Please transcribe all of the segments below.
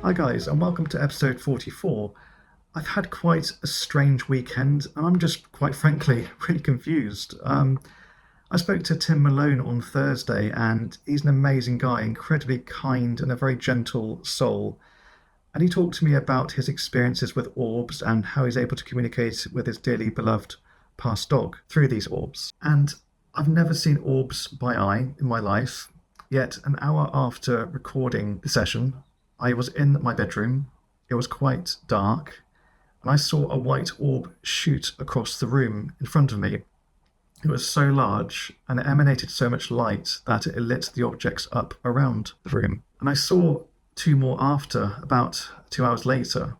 Hi guys, and welcome to episode 44. I've had quite a strange weekend, and I'm just quite frankly really confused. I spoke to Tim Malone on Thursday, and he's an amazing guy, incredibly kind and a very gentle soul. And he talked to me about his experiences with orbs and how he's able to communicate with his dearly beloved past dog through these orbs. And I've never seen orbs by eye in my life, yet an hour after recording the session, I was in my bedroom. It was quite dark, and I saw a white orb shoot across the room in front of me. It was so large and it emanated so much light that it lit the objects up around the room. And I saw two more after, about 2 hours later.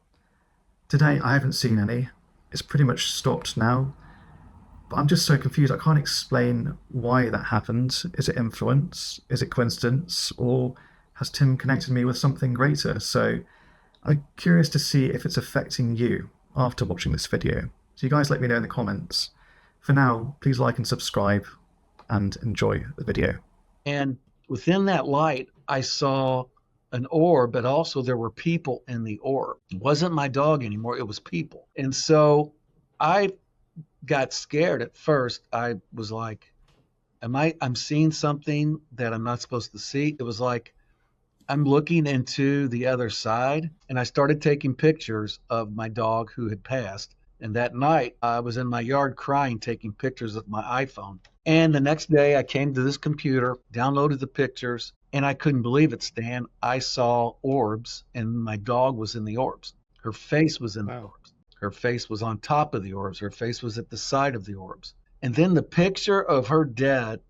Today I haven't seen any. It's pretty much stopped now. But I'm just so confused. I can't explain why that happened. Is it influence? Is it coincidence? Or has Tim connected me with something greater? So I'm curious to see if it's affecting you after watching this video. So you guys let me know in the comments. For now, please like and subscribe and enjoy the video. And within that light, I saw an orb, but also there were people in the orb. It wasn't my dog anymore, it was people. And so I got scared at first. I was like, I'm seeing something that I'm not supposed to see. It was like I'm looking into the other side, and I started taking pictures of my dog who had passed. And that night, I was in my yard crying, taking pictures with my iPhone. And the next day, I came to this computer, downloaded the pictures, and I couldn't believe it, Stan. I saw orbs, and my dog was in the orbs. Her face was in the orbs. Her face was on top of the orbs. Her face was at the side of the orbs. And then the picture of her dead,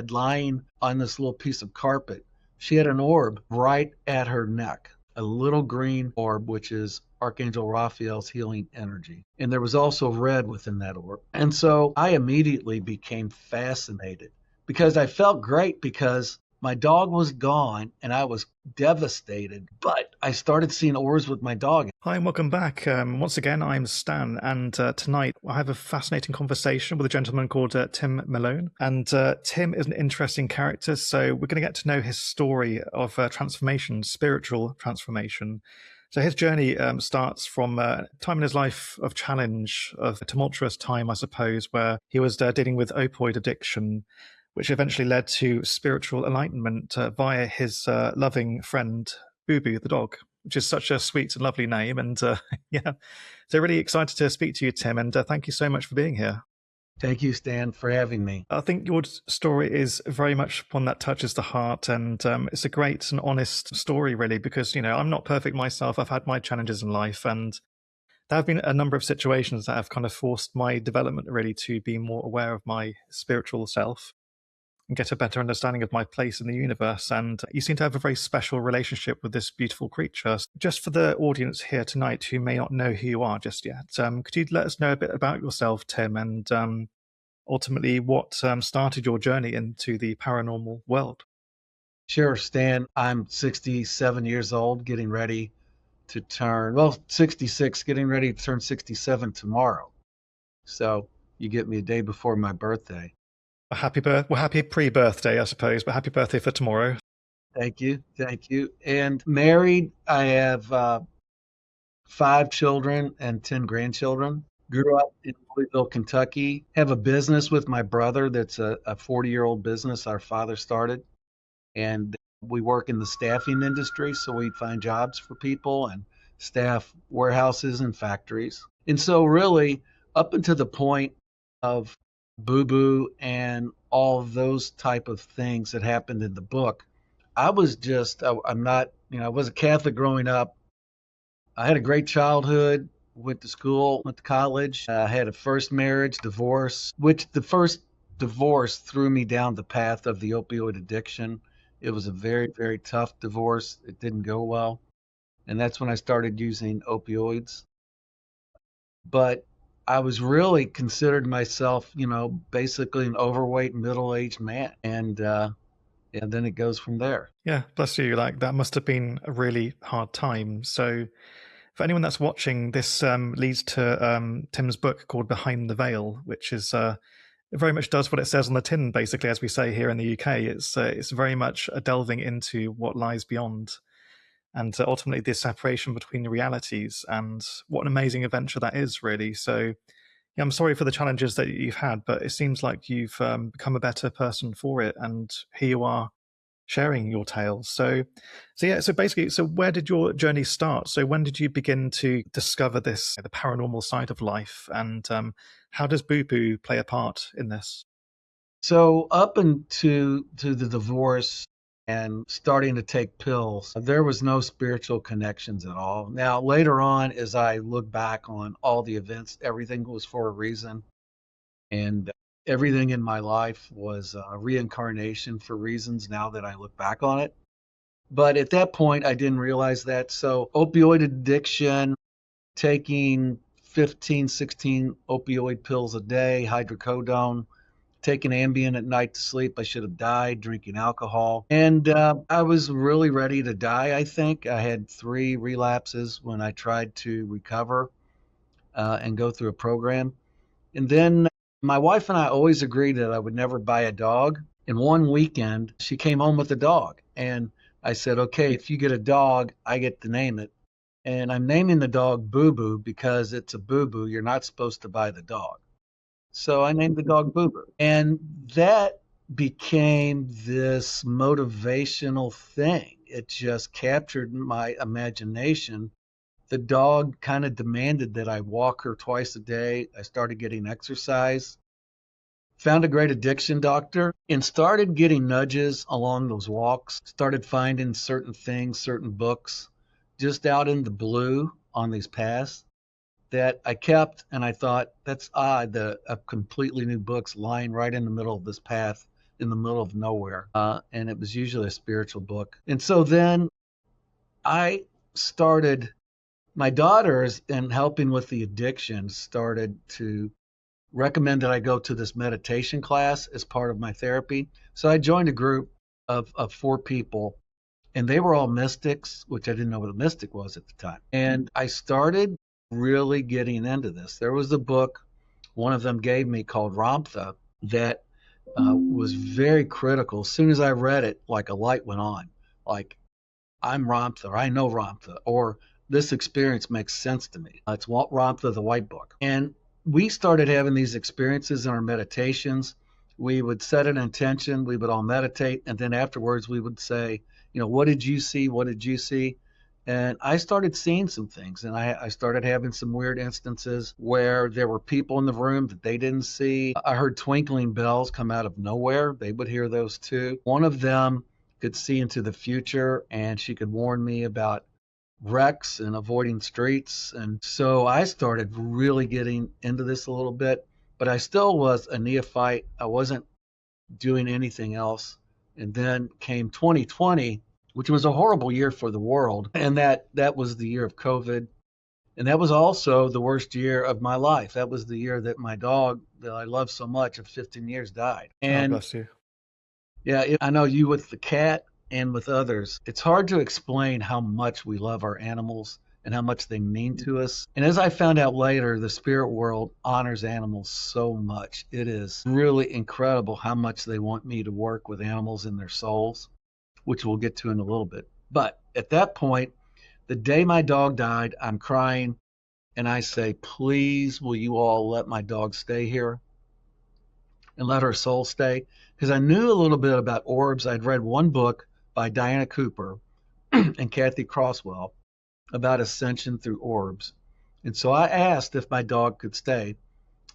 lying on this little piece of carpet. She had an orb right at her neck, a little green orb, which is Archangel Raphael's healing energy. And there was also red within that orb. And so I immediately became fascinated because I felt great because my dog was gone and I was devastated, but I started seeing orbs with my dog. Hi and welcome back. Once again, I'm Stan, and tonight I have a fascinating conversation with a gentleman called Tim Malone. And Tim is an interesting character, so we're going to get to know his story of transformation, spiritual transformation. So his journey starts from a time in his life of challenge, of a tumultuous time, I suppose, where he was dealing with opioid addiction, which eventually led to spiritual enlightenment via his loving friend, Boo Boo the dog, which is such a sweet and lovely name. And yeah, so really excited to speak to you, Tim, and thank you so much for being here. Thank you, Stan, for having me. I think your story is very much one that touches the heart, and it's a great and honest story, really, because, you know, I'm not perfect myself. I've had my challenges in life, and there have been a number of situations that have kind of forced my development, really, to be more aware of my spiritual self and get a better understanding of my place in the universe. And you seem to have a very special relationship with this beautiful creature. Just for the audience here tonight who may not know who you are just yet, could you let us know a bit about yourself, Tim, and ultimately what started your journey into the paranormal world? Sure, Stan. I'm 67 years old, getting ready to turn, 66, getting ready to turn 67 tomorrow. So you get me a day before my birthday. Happy pre-birthday, I suppose, but happy birthday for tomorrow. Thank you. Thank you. And married, I have 5 children and 10 grandchildren. Grew up in Louisville, Kentucky. Have a business with my brother that's a 40-year-old business our father started. And we work in the staffing industry, so we find jobs for people and staff warehouses and factories. And so really, up until the point of Boo Boo and all of those type of things that happened in the book, I was just, I'm not, I was a Catholic growing up. I had a great childhood, went to school, went to college. I had a first marriage, divorce, which the first divorce threw me down the path of the opioid addiction. It was a very, very tough divorce. It didn't go well. And that's when I started using opioids. But I was really considered myself, basically an overweight middle-aged man. And then it goes from there. Yeah, bless you. Like, that must have been a really hard time. So for anyone that's watching, this leads to Tim's book called Behind the Veil, which is it very much does what it says on the tin, basically, as we say here in the UK. It's very much a delving into what lies beyond. and ultimately this separation between the realities. And what an amazing adventure that is, really. So yeah, I'm sorry for the challenges that you've had, but it seems like you've become a better person for it, and here you are sharing your tales. So yeah, so basically, so where did your journey start? So when did you begin to discover this, the paranormal side of life, and how does Boo Boo play a part in this? So up into the divorce and starting to take pills, there was no spiritual connections at all. Now later on, as I look back on all the events, everything was for a reason, and everything in my life was a reincarnation for reasons. Now that I look back on it, but at that point, I didn't realize that. So opioid addiction, taking 15, 16 opioid pills a day, hydrocodone, taking Ambien at night to sleep. I should have died drinking alcohol. And I was really ready to die, I think. I had 3 relapses when I tried to recover and go through a program. And then my wife and I always agreed that I would never buy a dog. And one weekend, she came home with a dog. And I said, okay, if you get a dog, I get to name it. And I'm naming the dog Boo Boo because it's a boo boo. You're not supposed to buy the dog. So I named the dog Boo Boo. And that became this motivational thing. It just captured my imagination. The dog kind of demanded that I walk her twice a day. I started getting exercise, found a great addiction doctor, and started getting nudges along those walks. Started finding certain things, certain books, just out in the blue on these paths that I kept, and I thought, that's odd that a completely new book's lying right in the middle of this path in the middle of nowhere. And it was usually a spiritual book. And so then I started, my daughters, in helping with the addiction, started to recommend that I go to this meditation class as part of my therapy. So I joined a group of 4 people, and they were all mystics, which I didn't know what a mystic was at the time. And I started really getting into this. There was a book one of them gave me called Ramtha that was very critical. As soon as I read it, like a light went on. Like, I'm Ramtha, or I know Ramtha, or this experience makes sense to me. It's Ramtha, the White Book. And we started having these experiences in our meditations. We would set an intention, we would all meditate, and then afterwards we would say, what did you see? What did you see? And I started seeing some things, and I started having some weird instances where there were people in the room that they didn't see. I heard twinkling bells come out of nowhere. They would hear those too. One of them could see into the future, and she could warn me about wrecks and avoiding streets. And so I started really getting into this a little bit, but I still was a neophyte. I wasn't doing anything else. And then came 2020, which was a horrible year for the world. And that was the year of COVID. And that was also the worst year of my life. That was the year that my dog that I love so much of 15 years died. Oh, And bless you. yeah, I know you with the cat and with others. It's hard to explain how much we love our animals and how much they mean to us. And as I found out later, the spirit world honors animals so much. It is really incredible how much they want me to work with animals and their souls, which we'll get to in a little bit. But at that point, the day my dog died, I'm crying and I say, please, will you all let my dog stay here and let her soul stay? Because I knew a little bit about orbs. I'd read one book by Diana Cooper and Kathy Crosswell about ascension through orbs. And so I asked if my dog could stay,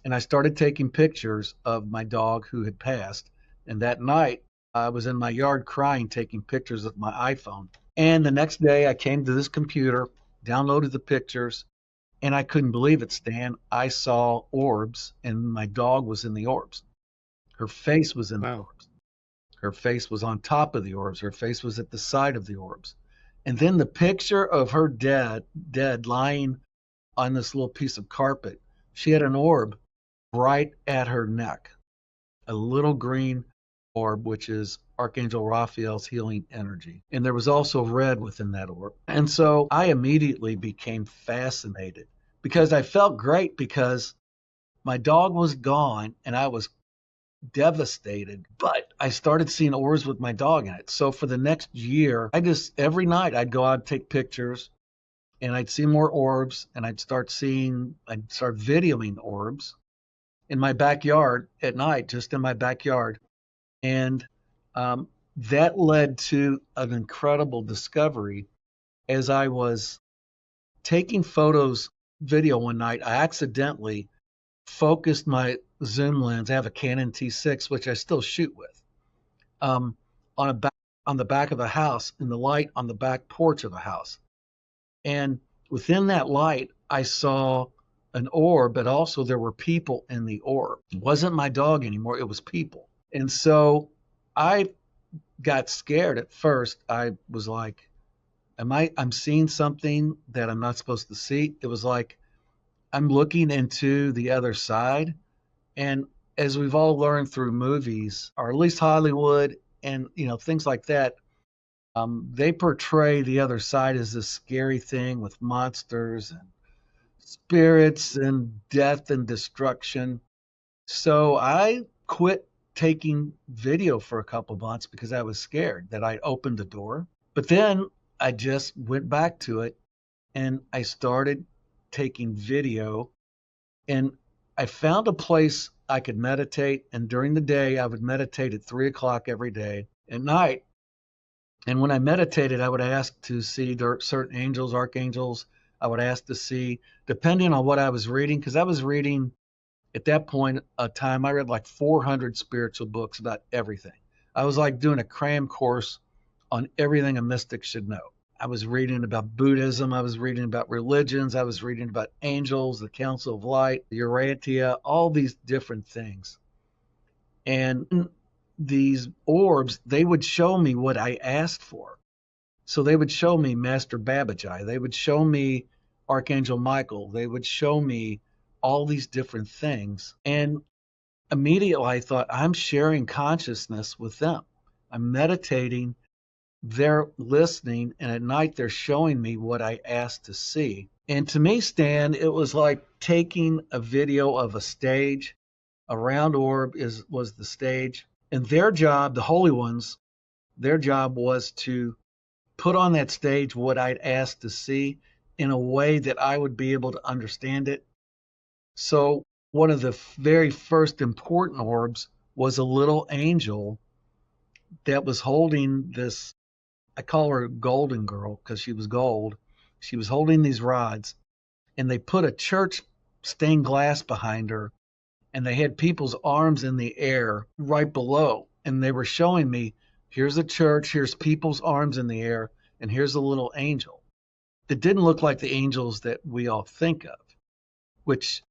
and I started taking pictures of my dog who had passed. And that night, I was in my yard crying, taking pictures with my iPhone. And the next day, I came to this computer, downloaded the pictures, and I couldn't believe it, Stan. I saw orbs, and my dog was in the orbs. Her face was in the Wow. orbs. Her face was on top of the orbs. Her face was at the side of the orbs. And then the picture of her dead, lying on this little piece of carpet. She had an orb right at her neck, a little green orb, which is Archangel Raphael's healing energy. And there was also red within that orb. And so I immediately became fascinated because I felt great because my dog was gone and I was devastated. But I started seeing orbs with my dog in it. So for the next year, every night I'd go out and take pictures and I'd see more orbs and I'd start videoing orbs in my backyard at night, just in my backyard. And um, that led to an incredible discovery. As I was taking video one night, I accidentally focused my zoom lens. I have a Canon T6, which I still shoot with, um, on on the back of a house, in the light on the back porch of a house. And within that light, I saw an orb, but also there were people in the orb. It wasn't my dog anymore, it was people. And so I got scared at first. I was like, I'm seeing something that I'm not supposed to see. It was like I'm looking into the other side. And as we've all learned through movies, or at least Hollywood and things like that, they portray the other side as this scary thing with monsters and spirits and death and destruction. So I quit taking video for a couple months because I was scared that I'd opened the door. But then I just went back to it and I started taking video, and I found a place I could meditate. And during the day, I would meditate at 3 o'clock every day. At night, and when I meditated, I would ask to see certain angels, archangels. I would ask to see, depending on what I was reading, because I was reading at that point of time, I read like 400 spiritual books about everything. I was like doing a cram course on everything a mystic should know. I was reading about Buddhism. I was reading about religions. I was reading about angels, the Council of Light, Urantia, all these different things. And these orbs, they would show me what I asked for. So they would show me Master Babaji. They would show me Archangel Michael. They would show me all these different things. And immediately I thought, I'm sharing consciousness with them. I'm meditating. They're listening. And at night, they're showing me what I asked to see. And to me, Stan, it was like taking a video of a stage. A round orb was the stage. And their job, the holy ones, their job was to put on that stage what I'd asked to see in a way that I would be able to understand it. So one of the very first important orbs was a little angel that was holding this, I call her Golden Girl because she was gold. She was holding these rods, and they put a church stained glass behind her, and they had people's arms in the air right below. And they were showing me, here's a church, here's people's arms in the air, and here's a little angel. It didn't look like the angels that we all think of, which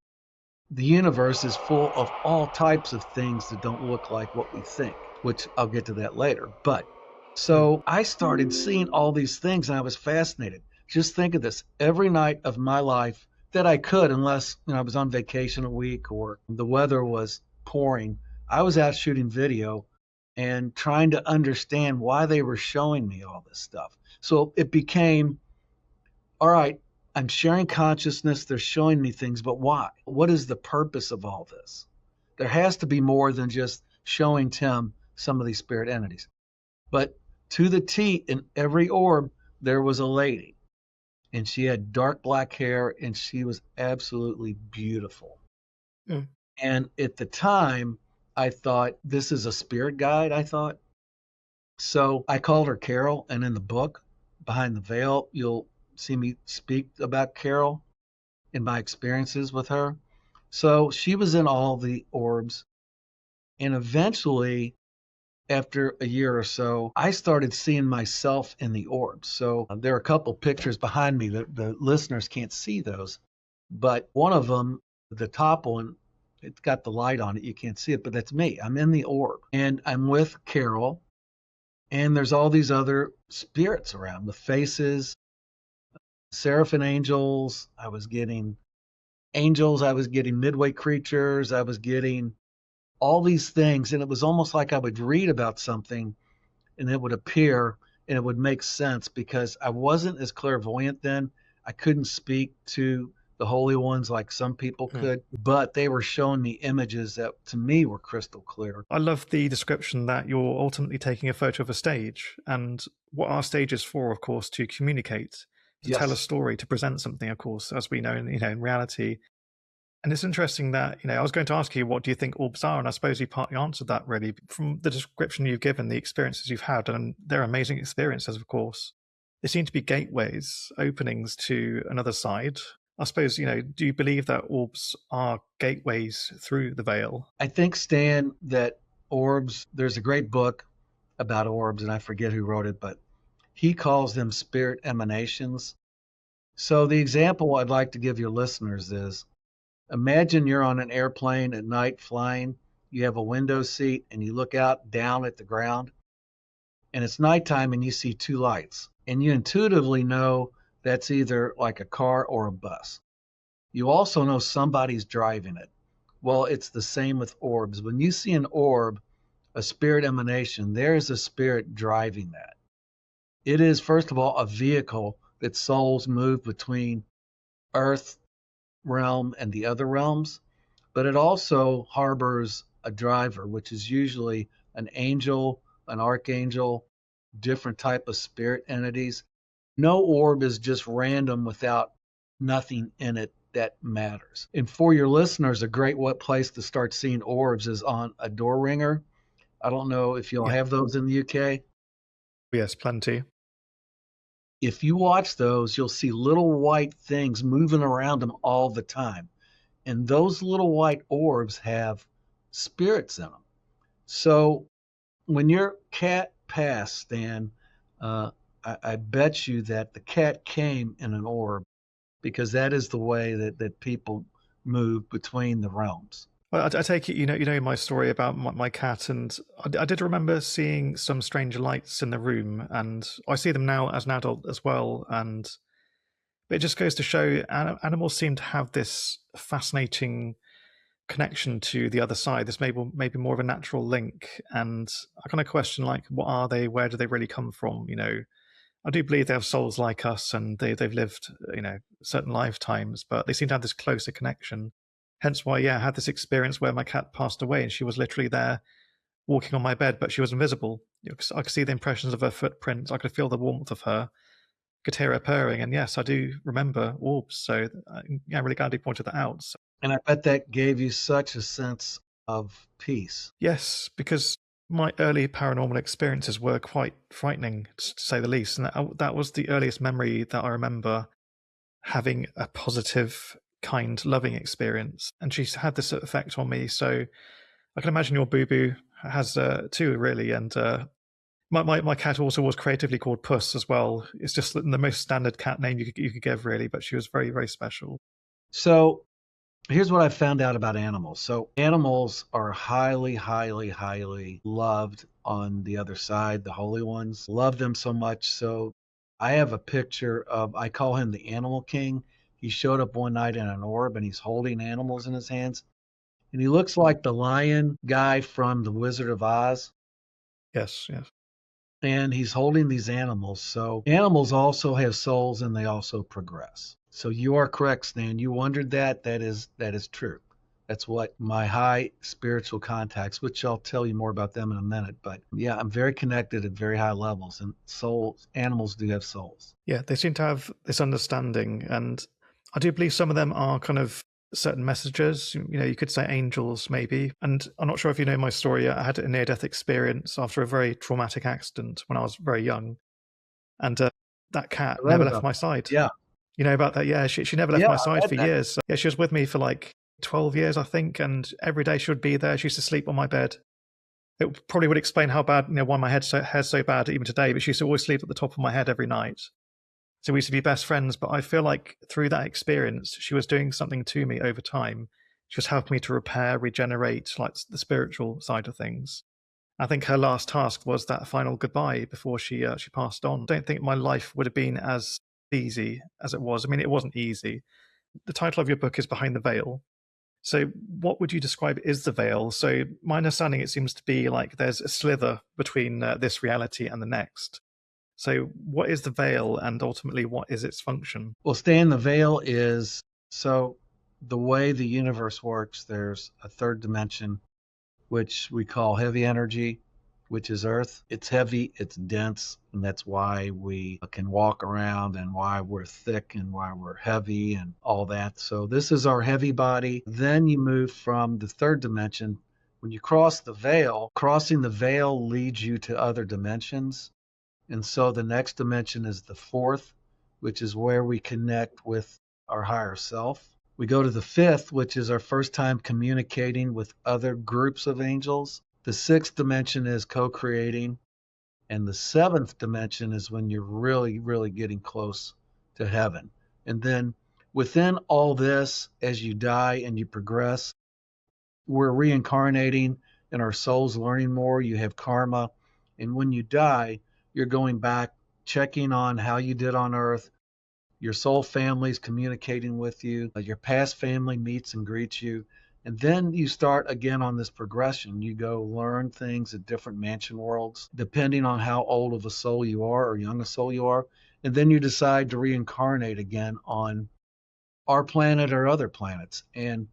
the universe is full of all types of things that don't look like what we think, which I'll get to that later. But so I started seeing all these things and I was fascinated. Just think of this, every night of my life that I could, unless I was on vacation a week or the weather was pouring, I was out shooting video and trying to understand why they were showing me all this stuff. So it became, all right, I'm sharing consciousness, they're showing me things, but why? What is the purpose of all this? There has to be more than just showing Tim some of these spirit entities. But to the T, in every orb, there was a lady. And she had dark black hair, and she was absolutely beautiful. Mm. And at the time, I thought, this is a spirit guide, I thought. So I called her Carol, and in the book, Behind the Veil, you'll see me speak about Carol and my experiences with her. So she was in all the orbs. And eventually, after a year or so, I started seeing myself in the orbs. So there are a couple pictures behind me that the listeners can't see those. But one of them, the top one, it's got the light on it. You can't see it, but that's me. I'm in the orb. And I'm with Carol. And there's all these other spirits around, the faces, seraphim angels. I was getting Midway creatures. I was getting all these things. And it was almost like I would read about something and it would appear and it would make sense because I wasn't as clairvoyant then. I couldn't speak to the holy ones like some people could, but they were showing me images that to me were crystal clear. I love the description that you're ultimately taking a photo of a stage, and what our stage is for, of course, to communicate, to tell a Yes. story, to present something, of course, as we know, in reality. And it's interesting that, I was going to ask you, what do you think orbs are? And I suppose you partly answered that, really, from the description you've given, the experiences you've had, and they're amazing experiences, of course. They seem to be gateways, openings to another side. I suppose, do you believe that orbs are gateways through the veil? I think, Stan, that orbs, there's a great book about orbs, and I forget who wrote it, but he calls them spirit emanations. So the example I'd like to give your listeners is, imagine you're on an airplane at night flying, you have a window seat, and you look out down at the ground, and it's nighttime and you see two lights. And you intuitively know that's either like a car or a bus. You also know somebody's driving it. Well, it's the same with orbs. When you see an orb, a spirit emanation, there's a spirit driving that. It is, first of all, a vehicle that souls move between Earth realm and the other realms, but it also harbors a driver, which is usually an angel, an archangel, different type of spirit entities. No orb is just random without nothing in it that matters. And for your listeners, a great place to start seeing orbs is on a door ringer. I don't know if you'll Yeah. have those in the UK. Yes, plenty. If you watch those, you'll see little white things moving around them all the time. And those little white orbs have spirits in them. So when your cat passed, Stan, I bet you that the cat came in an orb, because that is the way that people move between the realms. Well, I take it you know my story about my cat, and I did remember seeing some strange lights in the room, and I see them now as an adult as well. And it just goes to show animals seem to have this fascinating connection to the other side. This maybe more of a natural link, and I kind of question, like, what are they? Where do they really come from? I do believe they have souls like us, and they've lived certain lifetimes, but they seem to have this closer connection. Hence why, yeah, I had this experience where my cat passed away, and she was literally there walking on my bed, but she was invisible. I could see the impressions of her footprints. I could feel the warmth of her. Could hear her purring, and yes, I do remember orbs. So yeah, I'm really glad you pointed that out. So, And I bet that gave you such a sense of peace. yes, because my early paranormal experiences were quite frightening, to say the least, and that was the earliest memory that I remember having a positive, kind, loving experience. And she's had this effect on me. So I can imagine your boo boo has too, really. And my cat also was creatively called Puss as well. It's just the most standard cat name you could give, really, but she was very, very special. So here's what I found out about animals. So animals are highly, highly, highly loved on the other side. The holy ones love them so much. So I have a picture of, I call him the Animal King. He showed up one night in an orb and he's holding animals in his hands. And he looks like the lion guy from The Wizard of Oz. Yes, yes. And he's holding these animals. So animals also have souls and they also progress. So you are correct, Stan. You wondered that. That is true. That's what my high spiritual contacts, which I'll tell you more about them in a minute. But yeah, I'm very connected at very high levels, and souls, animals do have souls. Yeah, they seem to have this understanding, and I do believe some of them are kind of certain messages. You could say angels, maybe. And I'm not sure if you know my story. I had a near-death experience after a very traumatic accident when I was very young, and that cat I read never left about my that. side. Yeah. You know about that? Yeah, she never left Yeah, my I side read for that. years. Yeah, she was with me for like 12 years, I think, and every day she would be there. She used to sleep on my bed. It probably would explain how bad, why my hair's so bad even today, but she used to always sleep at the top of my head every night. So we used to be best friends, but I feel like through that experience, she was doing something to me over time. She was helping me to repair, regenerate, like the spiritual side of things. I think her last task was that final goodbye before she passed on. I don't think my life would have been as easy as it was. I mean, it wasn't easy. The title of your book is Behind the Veil. So what would you describe is the veil? So my understanding, it seems to be like there's a slither between this reality and the next. So what is the veil, and ultimately what is its function? Well, Stan, the veil is So the way the universe works, there's a third dimension, which we call heavy energy, which is Earth. It's heavy, it's dense, and that's why we can walk around and why we're thick and why we're heavy and all that. So this is our heavy body. Then you move from the third dimension. When you cross the veil, crossing the veil leads you to other dimensions. And so the next dimension is the fourth, which is where we connect with our higher self. We go to the fifth, which is our first time communicating with other groups of angels. The sixth dimension is co creating. And the seventh dimension is when you're really, really getting close to heaven. And then within all this, as you die and you progress, we're reincarnating and our soul's learning more. You have karma. And when you die, you're going back, checking on how you did on earth. Your soul family's communicating with you. Your past family meets and greets you. And then you start again on this progression. You go learn things at different mansion worlds, depending on how old of a soul you are or young a soul you are. And then you decide to reincarnate again on our planet or other planets. And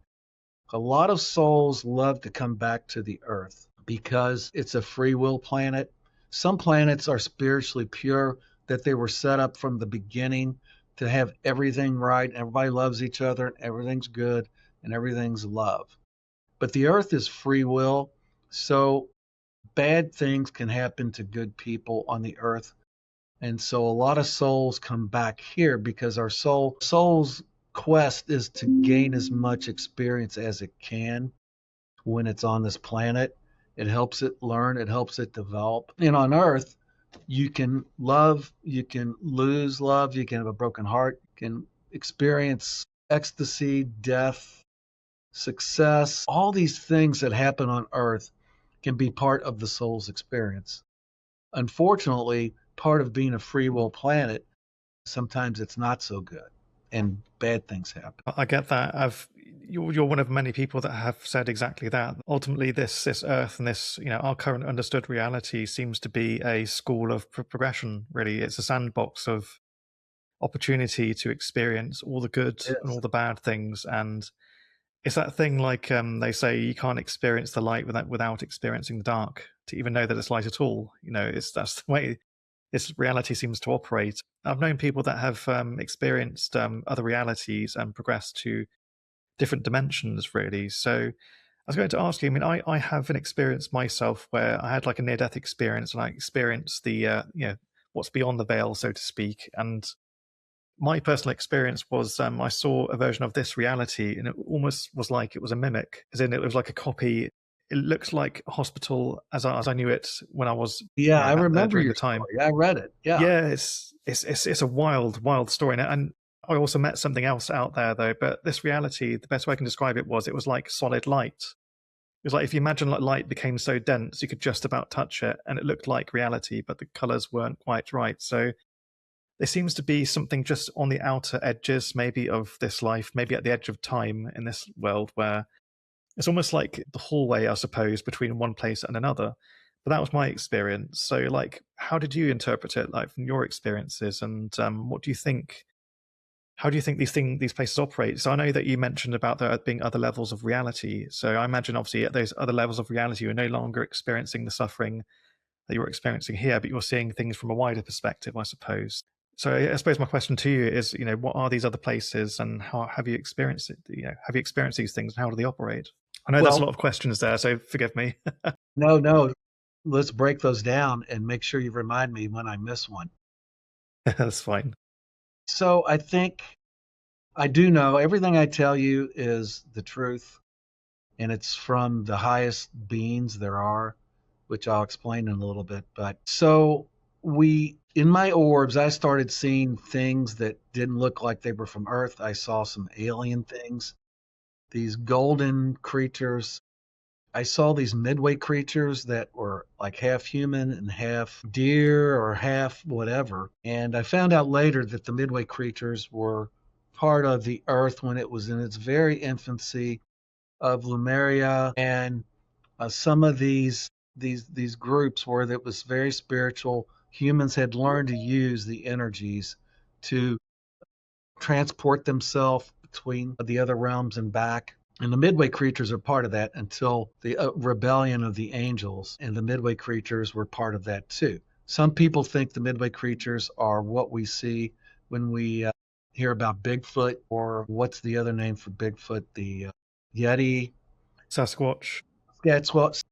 a lot of souls love to come back to the earth because it's a free will planet. Some planets are spiritually pure, that they were set up from the beginning to have everything right. Everybody loves each other, and everything's good, and everything's love. But the earth is free will, so bad things can happen to good people on the earth. And so a lot of souls come back here because our soul's quest is to gain as much experience as it can when it's on this planet. It helps it learn, it helps it develop. And on earth, you can love, you can lose love, you can have a broken heart, you can experience ecstasy, death, success. All these things that happen on earth can be part of the soul's experience. Unfortunately, part of being a free will planet, sometimes it's not so good and bad things happen. I get that. You're one of many people that have said exactly that. Ultimately, this Earth and this, our current understood reality seems to be a school of progression. Really, it's a sandbox of opportunity to experience all the good and Yes. all the bad things. And it's that thing like they say you can't experience the light without experiencing the dark to even know that it's light at all. That's the way this reality seems to operate. I've known people that have experienced other realities and progressed to different dimensions, really. So I was going to ask you, I mean, I have an experience myself where I had like a near-death experience and I experienced the, what's beyond the veil, so to speak. And my personal experience was I saw a version of this reality and it almost was like it was a mimic, as in it was like a copy. It looks like a hospital as I knew it when I was Yeah, I at there remember during your the time. story. I read it. Yeah. Yeah, it's a wild story, and I also met something else out there though. But this reality, the best way I can describe it was it was like solid light. It was like if you imagine like light became so dense you could just about touch it, and it looked like reality, but the colors weren't quite right. So there seems to be something just on the outer edges, maybe of this life, maybe at the edge of time in this world, where it's almost like the hallway, I suppose, between one place and another. But that was my experience. So, like, how did you interpret it, like from your experiences, and what do you think? How do you think these places operate? So, I know that you mentioned about there being other levels of reality. So, I imagine obviously at those other levels of reality, you're no longer experiencing the suffering that you're experiencing here, but you're seeing things from a wider perspective, I suppose. So, I suppose my question to you is, what are these other places, and how have you experienced it? Have you experienced these things, and how do they operate? I know there's a Well, lot of questions there, so forgive me. no. Let's break those down and make sure you remind me when I miss one. That's fine. So I think I do know everything I tell you is the truth, and it's from the highest beings there are, which I'll explain in a little bit. But so in my orbs, I started seeing things that didn't look like they were from Earth. I saw some alien things, these golden creatures. I saw these Midway creatures that were like half human and half deer or half whatever. And I found out later that the Midway creatures were part of the Earth when it was in its very infancy of Lemuria, and some of these groups where it was very spiritual. Humans had learned to use the energies to transport themselves between the other realms and back. And the Midway creatures are part of that until the rebellion of the angels, and the Midway creatures were part of that too. Some people think the Midway creatures are what we see when we hear about Bigfoot, or what's the other name for Bigfoot? The Yeti, Sasquatch. Sasquatch,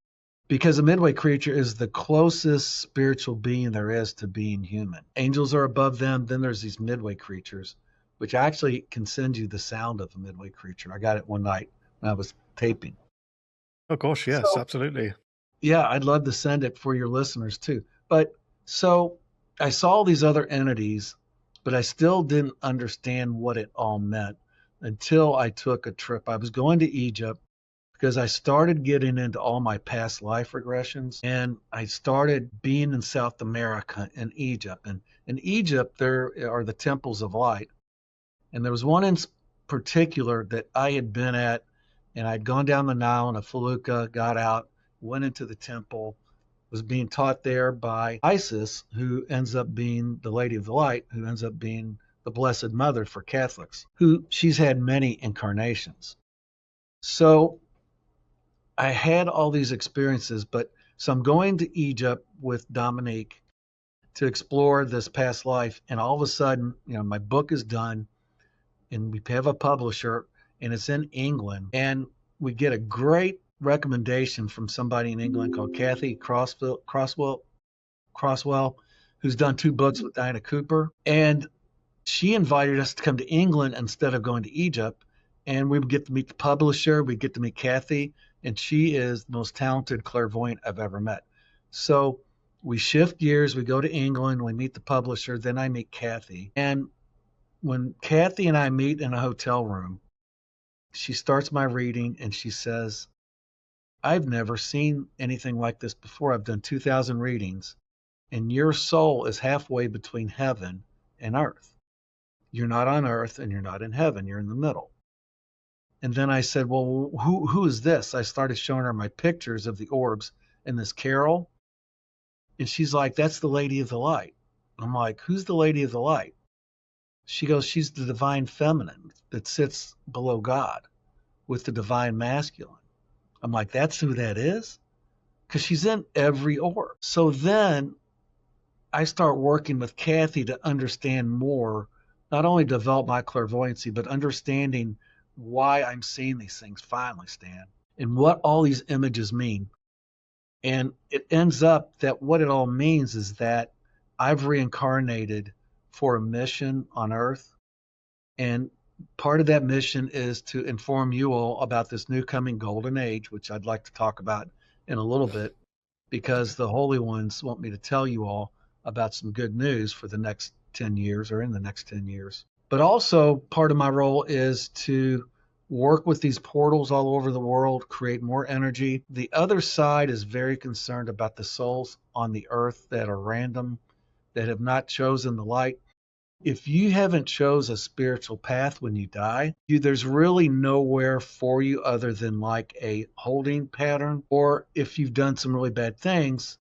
because a Midway creature is the closest spiritual being there is to being human. Angels are above them. Then there's these Midway creatures, which actually can send you the sound of a Midway creature. I got it one night when I was taping. Oh gosh, yes, So, absolutely. yeah, I'd love to send it for your listeners too. But so I saw these other entities, but I still didn't understand what it all meant until I took a trip. I was going to Egypt because I started getting into all my past life regressions, and I started being in South America and Egypt. And in Egypt, there are the temples of light. And there was one in particular that I had been at, and I'd gone down the Nile in a felucca, got out, went into the temple, was being taught there by Isis, who ends up being the Lady of the Light, who ends up being the Blessed Mother for Catholics, who she's had many incarnations. So I had all these experiences, but so I'm going to Egypt with Dominique to explore this past life, and all of a sudden, my book is done, and we have a publisher, and it's in England, and we get a great recommendation from somebody in England called Kathy Crosswell, who's done 2 books with Diana Cooper, and she invited us to come to England instead of going to Egypt, and we would get to meet the publisher, we get to meet Kathy, and she is the most talented clairvoyant I've ever met. So we shift gears, we go to England, we meet the publisher, then I meet Kathy, and when Kathy and I meet in a hotel room, she starts my reading and she says, I've never seen anything like this before. I've done 2,000 readings, and your soul is halfway between heaven and earth. You're not on earth and you're not in heaven. You're in the middle. And then I said, well, who is this? I started showing her my pictures of the orbs and this Carol. And she's like, that's the Lady of the Light. I'm like, who's the Lady of the Light? She goes, she's the divine feminine that sits below God with the divine masculine. I'm like, that's who that is? Because she's in every orb. So then I start working with Kathy to understand more, not only develop my clairvoyancy, but understanding why I'm seeing these things finally, Stan, and what all these images mean. And it ends up that what it all means is that I've reincarnated for a mission on Earth. And part of that mission is to inform you all about this new coming golden age, which I'd like to talk about in a little bit, because the Holy Ones want me to tell you all about some good news for the next 10 years or in the next 10 years. But also, part of my role is to work with these portals all over the world, create more energy. The other side is very concerned about the souls on the earth that are random, that have not chosen the light. If you haven't chose a spiritual path when you die, there's really nowhere for you other than like a holding pattern, or if you've done some really bad things,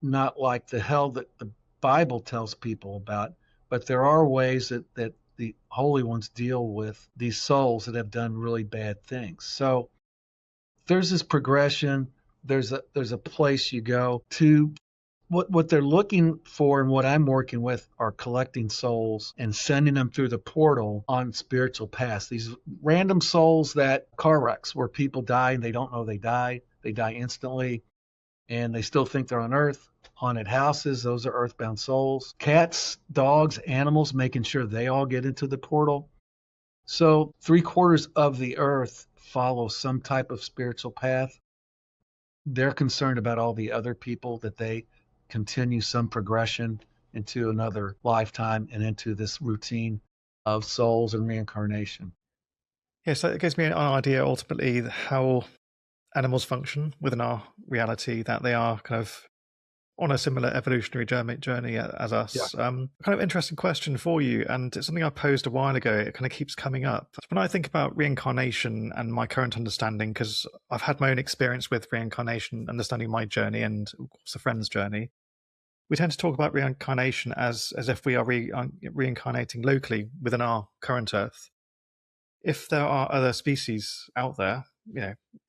not like the hell that the Bible tells people about, but there are ways that the holy ones deal with these souls that have done really bad things. So there's this progression. There's a place you go to. What they're looking for and what I'm working with are collecting souls and sending them through the portal on spiritual paths. These random souls, that car wrecks where people die and they don't know they die instantly, and they still think they're on Earth. Haunted houses, those are earthbound souls. Cats, dogs, animals, making sure they all get into the portal. So 3/4 of the earth follow some type of spiritual path. They're concerned about all the other people, that they continue some progression into another lifetime and into this routine of souls and reincarnation. Yeah, so it gives me an idea ultimately how animals function within our reality, that they are kind of on a similar evolutionary journey as Yeah. us. Kind of interesting question for you, and it's something I posed a while ago. It kind of keeps coming up. When I think about reincarnation and my current understanding, because I've had my own experience with reincarnation, understanding my journey and of course a friend's journey, we tend to talk about reincarnation as if we are reincarnating locally within our current Earth. If there are other species out there,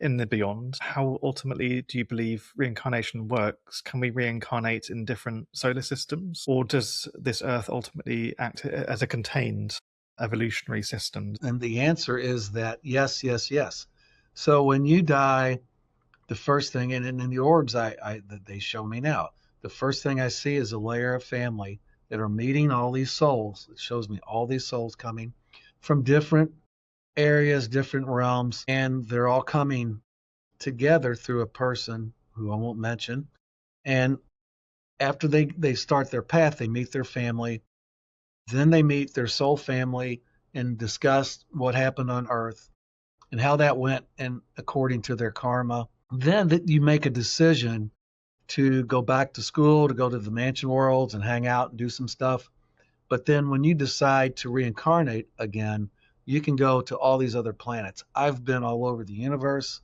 in the beyond, how ultimately do you believe reincarnation works? Can we reincarnate in different solar systems? Or does this Earth ultimately act as a contained evolutionary system? And the answer is that yes, yes, yes. So when you die, the first thing, and in the orbs that they show me now, the first thing I see is a layer of family that are meeting all these souls. It shows me all these souls coming from different areas, different realms, and they're all coming together through a person who I won't mention. And after they start their path, they meet their family, then they meet their soul family and discuss what happened on Earth and how that went and according to their karma. Then that you make a decision to go back to school, to go to the mansion worlds and hang out and do some stuff. But then when you decide to reincarnate again, you can go to all these other planets. I've been all over the universe.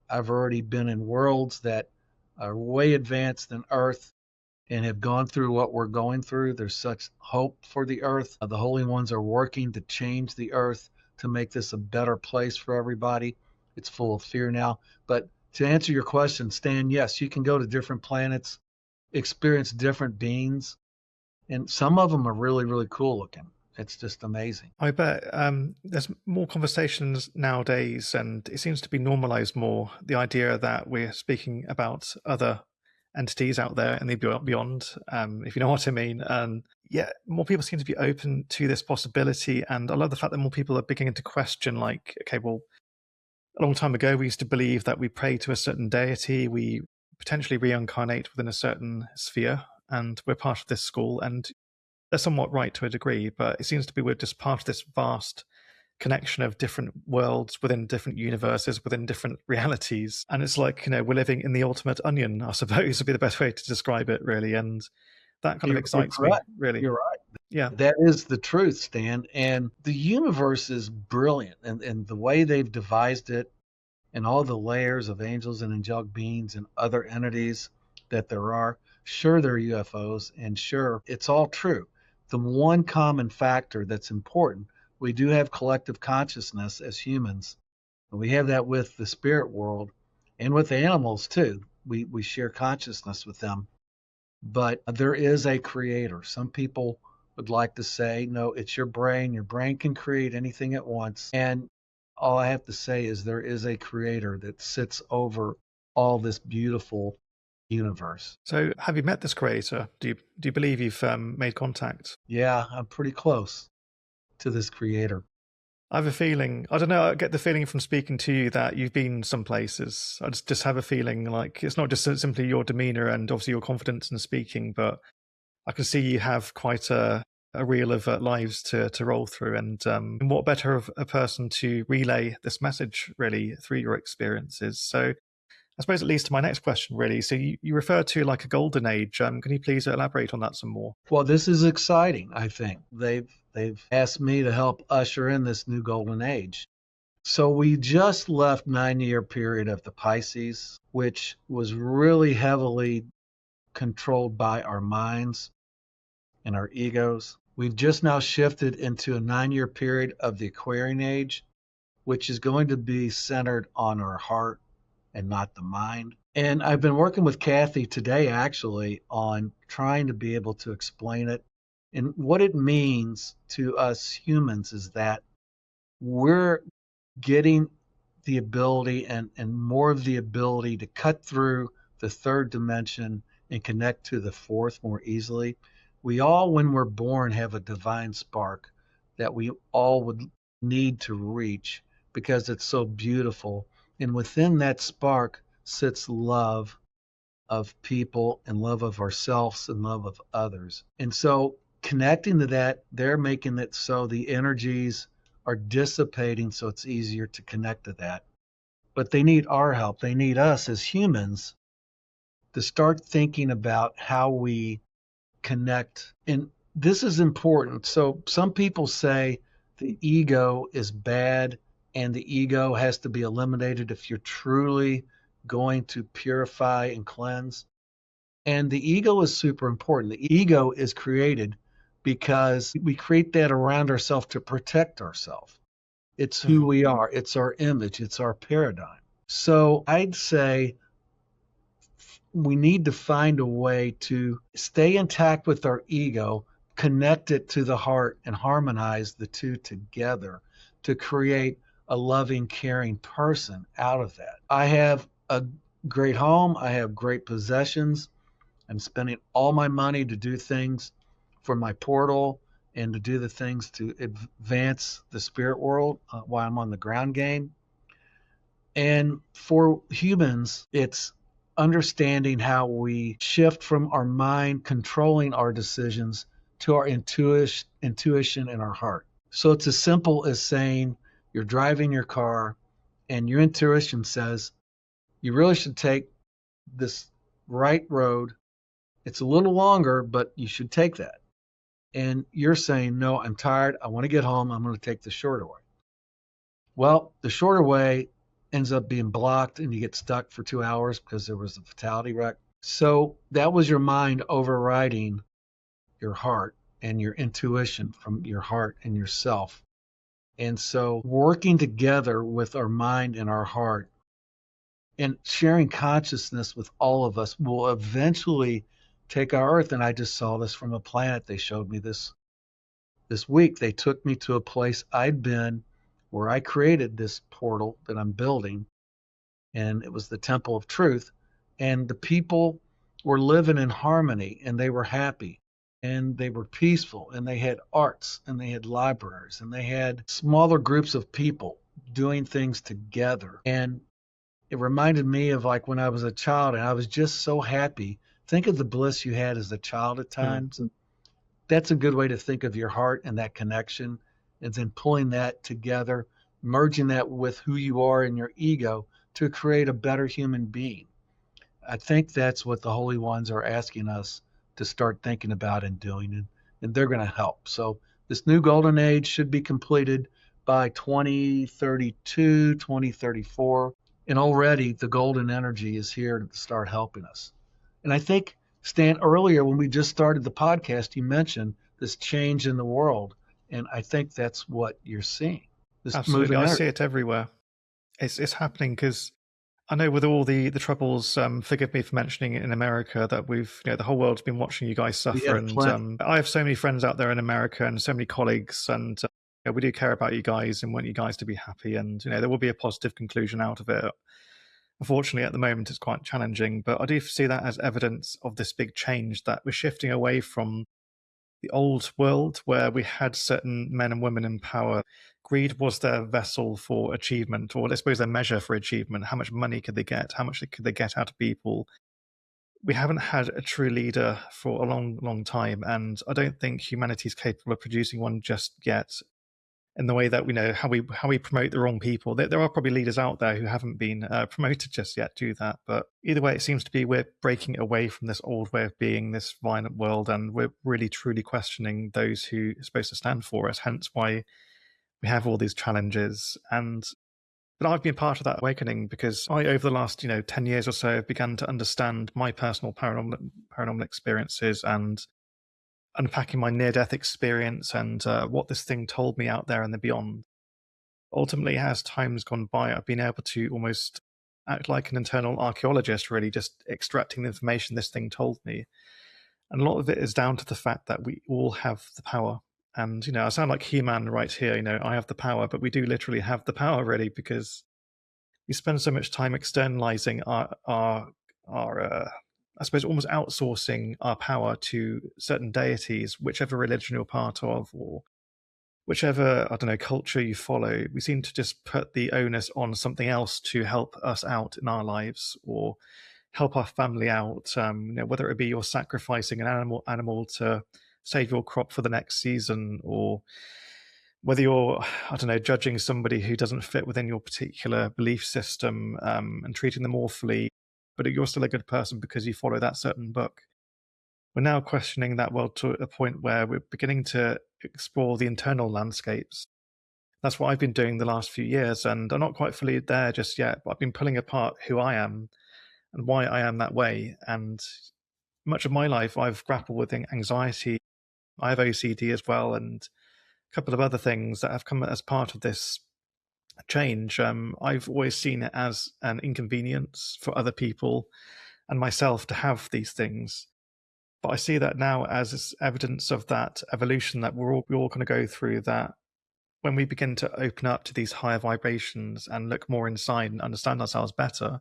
I've already been in worlds that are way advanced than Earth and have gone through what we're going through. There's such hope for the Earth. The Holy Ones are working to change the Earth to make this a better place for everybody. It's full of fear now. But to answer your question, Stan, yes, you can go to different planets, experience different beings, and some of them are really, really cool looking. It's just amazing. I bet there's more conversations nowadays, and it seems to be normalized more, the idea that we're speaking about other entities out there and the beyond, if you know what I mean. And yeah, more people seem to be open to this possibility. And I love the fact that more people are beginning to question, like, okay, well, a long time ago, we used to believe that we pray to a certain deity, we potentially reincarnate within a certain sphere, and we're part of this school. And they're somewhat right to a degree, but it seems to be we're just part of this vast connection of different worlds within different universes, within different realities. And it's like, we're living in the ultimate onion, I suppose would be the best way to describe it, really. And that kind of You're excites me, correct. really. You're right. Yeah. That is the truth, Stan. And the universe is brilliant. And the way they've devised it and all the layers of angels and angelic beings and other entities that there are, sure, there are UFOs, and sure, it's all true. The one common factor that's important, we do have collective consciousness as humans. And we have that with the spirit world and with animals too. We share consciousness with them. But there is a creator. Some people would like to say, no, it's your brain. Your brain can create anything at once. And all I have to say is there is a creator that sits over all this beautiful universe. So have you met this creator? Do you believe you've made contact? Yeah, I'm pretty close to this creator. I have a feeling, I don't know, I get the feeling from speaking to you that you've been some places. I just have a feeling like it's not just simply your demeanor and obviously your confidence in speaking, but I can see you have quite a reel of lives to roll through. And what better of a person to relay this message, really, through your experiences. So I suppose it leads to my next question, really. So you refer to like a golden age. Can you please elaborate on that some more? Well, this is exciting, I think. They've asked me to help usher in this new golden age. So we just left 9-year period of the Pisces, which was really heavily controlled by our minds and our egos. We've just now shifted into a 9-year period of the Aquarian age, which is going to be centered on our heart and not the mind. And I've been working with Kathy today actually on trying to be able to explain it. And what it means to us humans is that we're getting the ability and more of the ability to cut through the third dimension and connect to the fourth more easily. We all, when we're born, have a divine spark that we all would need to reach because it's so beautiful. And within that spark sits love of people and love of ourselves and love of others. And so connecting to that, they're making it so the energies are dissipating so it's easier to connect to that. But they need our help. They need us as humans to start thinking about how we connect. And this is important. So some people say the ego is bad and the ego has to be eliminated if you're truly going to purify and cleanse. And the ego is super important. The ego is created because we create that around ourselves to protect ourselves. It's who we are. It's our image. It's our paradigm. So I'd say we need to find a way to stay intact with our ego, connect it to the heart, and harmonize the two together to create a loving, caring person out of that. I have a great home. I have great possessions. I'm spending all my money to do things for my portal and to do the things to advance the spirit world while I'm on the ground game. And for humans, it's understanding how we shift from our mind controlling our decisions to our intuition and our heart. So it's as simple as saying you're driving your car and your intuition says you really should take this right road. It's a little longer, but you should take that. And you're saying, no, I'm tired. I want to get home. I'm going to take the shorter way. Well, the shorter way ends up being blocked and you get stuck for 2 hours because there was a fatality wreck. So that was your mind overriding your heart and your intuition from your heart and yourself. And so working together with our mind and our heart and sharing consciousness with all of us will eventually take our Earth. And I just saw this from a planet. They showed me this week. They took me to a place I'd been where I created this portal that I'm building, and it was the Temple of Truth. And the people were living in harmony, and they were happy, and they were peaceful, and they had arts, and they had libraries, and they had smaller groups of people doing things together. And it reminded me of like when I was a child, and I was just so happy. Think of the bliss you had as a child at times. And that's a good way to think of your heart and that connection, and then pulling that together, merging that with who you are in your ego to create a better human being. I think that's what the Holy Ones are asking us to start thinking about and doing, and they're going to help. So this new golden age should be completed by 2032, 2034, and already the golden energy is here to start helping us. And I think, Stan, earlier when we just started the podcast, you mentioned this change in the world. And I think that's what you're seeing. This Absolutely. moving I energy. see it everywhere. It's happening because I know with all the troubles, forgive me for mentioning it in America, that we've, the whole world's been watching you guys suffer. And I have so many friends out there in America and so many colleagues, and we do care about you guys and want you guys to be happy. And, there will be a positive conclusion out of it. Unfortunately, at the moment, it's quite challenging, but I do see that as evidence of this big change, that we're shifting away from the old world where we had certain men and women in power. Greed was their vessel for achievement, or I suppose their measure for achievement. How much money could they get? How much could they get out of people? We haven't had a true leader for a long, long time, and I don't think humanity is capable of producing one just yet. In the way that we know how we promote the wrong people, there are probably leaders out there who haven't been promoted just yet to that. But either way, it seems to be we're breaking away from this old way of being, this violent world, and we're really truly questioning those who are supposed to stand for us. Hence why we have all these challenges. But I've been part of that awakening because I, over the last 10 years or so, have begun to understand my personal paranormal experiences and unpacking my near-death experience and what this thing told me out there and the beyond. Ultimately, as time's gone by, I've been able to almost act like an internal archaeologist, really, just extracting the information this thing told me. And a lot of it is down to the fact that we all have the power. And, I sound like He-Man right here, I have the power, but we do literally have the power, really, because we spend so much time externalizing our I suppose, almost outsourcing our power to certain deities, whichever religion you're part of, or whichever, I don't know, culture you follow. We seem to just put the onus on something else to help us out in our lives or help our family out. Whether it be you're sacrificing an animal to save your crop for the next season, or whether you're, I don't know, judging somebody who doesn't fit within your particular belief system and treating them awfully, but you're still a good person because you follow that certain book. We're now questioning that world to a point where we're beginning to explore the internal landscapes. That's what I've been doing the last few years, and I'm not quite fully there just yet, but I've been pulling apart who I am and why I am that way. And much of my life, I've grappled with anxiety. I have OCD as well, and a couple of other things that have come as part of this change. I've always seen it as an inconvenience for other people and myself to have these things. But I see that now as evidence of that evolution that we're all going to go through, that when we begin to open up to these higher vibrations and look more inside and understand ourselves better,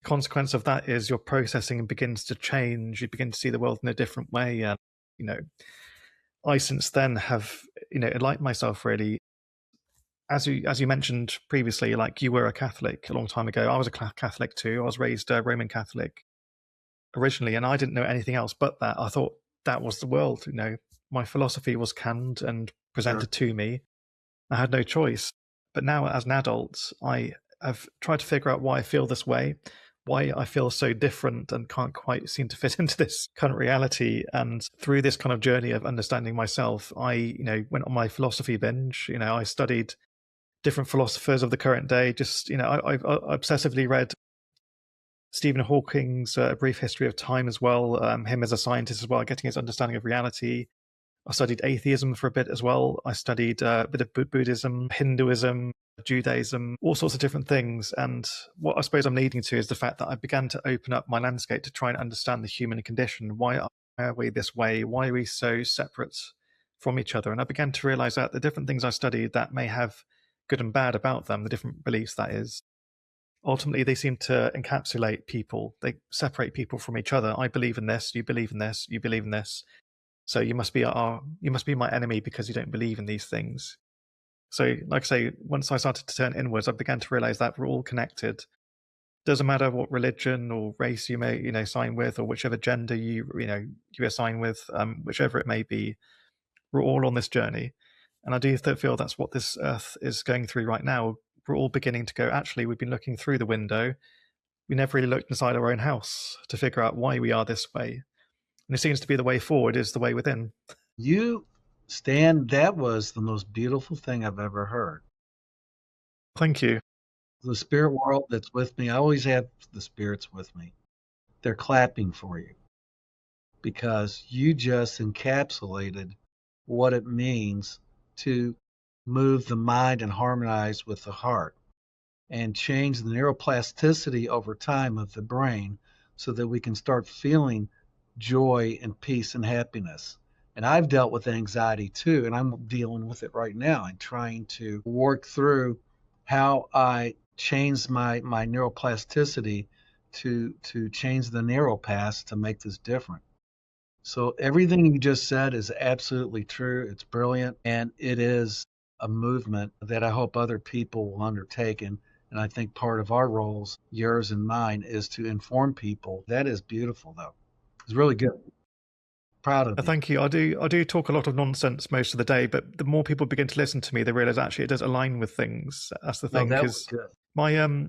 the consequence of that is your processing begins to change. You begin to see the world in a different way. And, you know, I since then have, enlightened myself really. As you mentioned previously, like you were a Catholic a long time ago. I was a Catholic too. I was raised Roman Catholic originally, and I didn't know anything else but that. I thought that was the world. My philosophy was canned and Sure. presented to me. I had no choice. But now, as an adult, I have tried to figure out why I feel this way, why I feel so different and can't quite seem to fit into this current reality. And through this kind of journey of understanding myself, I, went on my philosophy binge. I studied different philosophers of the current day. Just, I obsessively read Stephen Hawking's A Brief History of Time as well, him as a scientist as well, getting his understanding of reality. I studied atheism for a bit as well. I studied a bit of Buddhism, Hinduism, Judaism, all sorts of different things. And what I suppose I'm leading to is the fact that I began to open up my landscape to try and understand the human condition. Why are we this way? Why are we so separate from each other? And I began to realize that the different things I studied that may have good and bad about them, the different beliefs that is, ultimately they seem to encapsulate people. They separate people from each other. I believe in this, you believe in this, you believe in this. So you must be my enemy because you don't believe in these things. So, like I say, once I started to turn inwards, I began to realize that we're all connected. Doesn't matter what religion or race you may, sign with, or whichever gender you assign with, whichever it may be, we're all on this journey. And I do feel that's what this earth is going through right now. We're all beginning to go, actually, we've been looking through the window. We never really looked inside our own house to figure out why we are this way. And it seems to be the way forward is the way within. You, Stan, that was the most beautiful thing I've ever heard. Thank you. The spirit world that's with me, I always have the spirits with me. They're clapping for you because you just encapsulated what it means to move the mind and harmonize with the heart and change the neuroplasticity over time of the brain so that we can start feeling joy and peace and happiness. And I've dealt with anxiety too, and I'm dealing with it right now and trying to work through how I change my neuroplasticity to change the neuropaths to make this different. So everything you just said is absolutely true. It's brilliant, and it is a movement that I hope other people will undertake. And I think part of our roles, yours and mine, is to inform people. That is beautiful, though. It's really good. Proud of you. Thank you. I do talk a lot of nonsense most of the day, but the more people begin to listen to me, they realize actually it does align with things. That's the No, thing, that was because good. my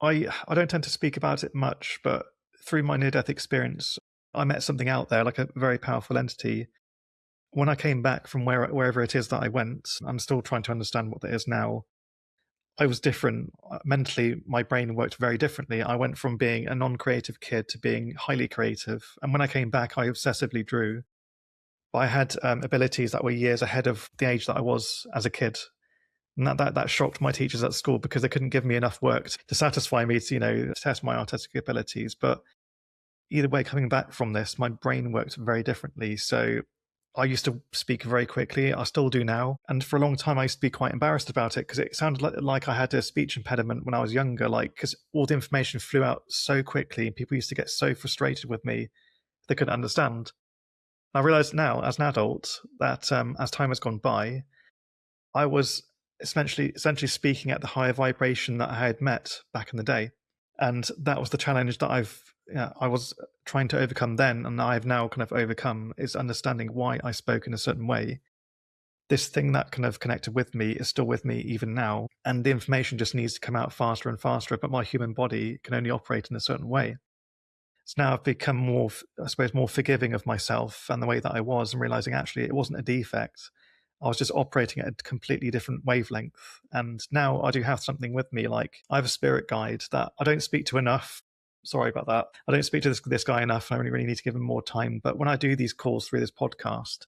I don't tend to speak about it much, but through my near-death experience, I met something out there, like a very powerful entity. When I came back from wherever it is that I went, I'm still trying to understand what that is now. I was different. Mentally, my brain worked very differently. I went from being a non-creative kid to being highly creative. And when I came back, I obsessively drew. But I had abilities that were years ahead of the age that I was as a kid. And that shocked my teachers at school because they couldn't give me enough work to satisfy me to test my artistic abilities. But either way, coming back from this, my brain worked very differently. So I used to speak very quickly. I still do now. And for a long time, I used to be quite embarrassed about it because it sounded like I had a speech impediment when I was younger, because all the information flew out so quickly and people used to get so frustrated with me they couldn't understand. I realized now, as an adult, that as time has gone by, I was essentially speaking at the higher vibration that I had met back in the day. And that was the challenge that I was trying to overcome then, and I've now kind of overcome, is understanding why I spoke in a certain way. This thing that kind of connected with me is still with me even now, and the information just needs to come out faster and faster, but my human body can only operate in a certain way. So now I've become more, I suppose, more forgiving of myself and the way that I was, and realizing actually it wasn't a defect. I was just operating at a completely different wavelength. And now I do have something with me. Like, I have a spirit guide that I don't speak to enough. Sorry about that. I don't speak to this guy enough, and I really need to give him more time. But when I do these calls through this podcast,